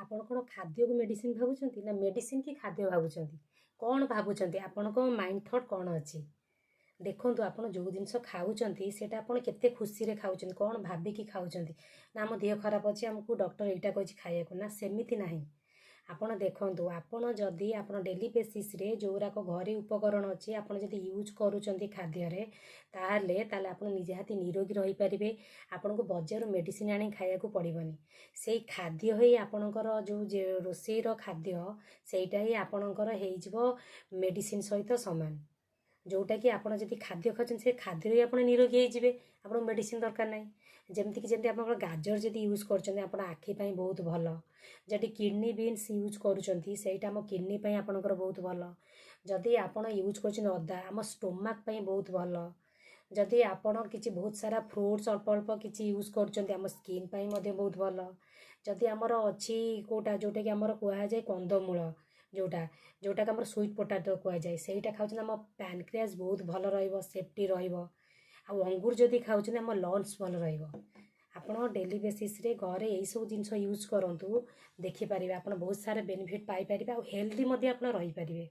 ଆପଣ କ'ଣ ଖାଦ୍ୟକୁ ମେଡ଼ିସିନ୍ ଭାବୁଛନ୍ତି ନା ମେଡ଼ିସିନ୍ କି ଖାଦ୍ୟ ଭାବୁଛନ୍ତି? କ'ଣ ଭାବୁଛନ୍ତି? ଆପଣଙ୍କ ମାଇଣ୍ଡ ଥଟ୍ କ'ଣ ଅଛି? ଦେଖନ୍ତୁ ଆପଣ ଯେଉଁ ଜିନିଷ ଖାଉଛନ୍ତି ସେଇଟା ଆପଣ କେତେ ଖୁସିରେ ଖାଉଛନ୍ତି, କ'ଣ ଭାବିକି ଖାଉଛନ୍ତି? ନା ଆମ ଦେହ ଖରାପ ଅଛି ଆମକୁ ଡକ୍ଟର ଏଇଟା କହିଛି ଖାଇବାକୁ, ନା ସେମିତି ନାହିଁ। ଆପଣ ଦେଖନ୍ତୁ, ଆପଣ ଯଦି ଆପଣ ଡେଲି ବେସିସ୍ରେ ଯେଉଁଗୁଡ଼ାକ ଘରେ ଉପକରଣ ଅଛି ଆପଣ ଯଦି ୟୁଜ୍ କରୁଛନ୍ତି ଖାଦ୍ୟରେ, ତାହେଲେ ଆପଣ ନିହାତି ନିରୋଗୀ ରହିପାରିବେ। ଆପଣଙ୍କୁ ବଜାରରୁ ମେଡ଼ିସିନ୍ ଆଣି ଖାଇବାକୁ ପଡ଼ିବନି। ସେଇ ଖାଦ୍ୟ ହିଁ ଆପଣଙ୍କର ଯେଉଁ ରୋଷେଇର ଖାଦ୍ୟ, ସେଇଟା ହିଁ ଆପଣଙ୍କର ହେଇଯିବ ମେଡ଼ିସିନ୍ ସହିତ ସମାନ। ଯେଉଁଟାକି ଆପଣ ଯଦି ଖାଦ୍ୟ ଖାଉଛନ୍ତି ସେ ଖାଦ୍ୟରେ ଆପଣ ନିରୋଗୀ ହେଇଯିବେ, ଆପଣଙ୍କୁ ମେଡ଼ିସିନ୍ ଦରକାର ନାହିଁ। ଯେମିତି ଆପଣଙ୍କର ଗାଜର ଯଦି ୟୁଜ୍ କରୁଛନ୍ତି ଆପଣ ଆଖି ପାଇଁ ବହୁତ ଭଲ। ଯଦି କିଡ଼ନୀ ବିନ୍ସ ୟୁଜ୍ କରୁଛନ୍ତି ସେଇଟା ଆମ କିଡ଼ନୀ ପାଇଁ ଆପଣଙ୍କର ବହୁତ ଭଲ। ଯଦି ଆପଣ ୟୁଜ୍ କରୁଛନ୍ତି ଅଦା, ଆମ ଷ୍ଟୋମାକ୍ ପାଇଁ ବହୁତ ଭଲ। ଯଦି ଆପଣ କିଛି ବହୁତ ସାରା ଫ୍ରୁଟ୍ସ ଅଳ୍ପ ଅଳ୍ପ କିଛି ୟୁଜ୍ କରୁଛନ୍ତି ଆମ ସ୍କିନ୍ ପାଇଁ ମଧ୍ୟ ବହୁତ ଭଲ। ଯଦି ଆମର ଅଛି ଯେଉଁଟାକି ଆମର କୁହାଯାଏ କନ୍ଦମୂଳ, ଯେଉଁଟାକି ଆମର ସୁଇଟ୍ ପୋଟାଟୋ କୁହାଯାଏ, ସେଇଟା ଖାଉଛନ୍ତି ଆମ ପ୍ୟାନକ୍ରିଆସ୍ ବହୁତ ଭଲ ରହିବ, ସେଫ୍ଟି ରହିବ। ଆଉ ଅଙ୍ଗୁର ଯଦି ଖାଉଛନ୍ତି ଆମ ଲଂସ୍ ଭଲ ରହିବ। ଆପଣ ଡେଲି ବେସିସ୍ରେ ଘରେ ଏଇସବୁ ଜିନିଷ ୟୁଜ୍ କରନ୍ତୁ, ଦେଖିପାରିବେ ଆପଣ ବହୁତ ସାରା ବେନିଫିଟ୍ ପାଇପାରିବେ ଆଉ ହେଲ୍ଦି ମଧ୍ୟ ଆପଣ ରହିପାରିବେ।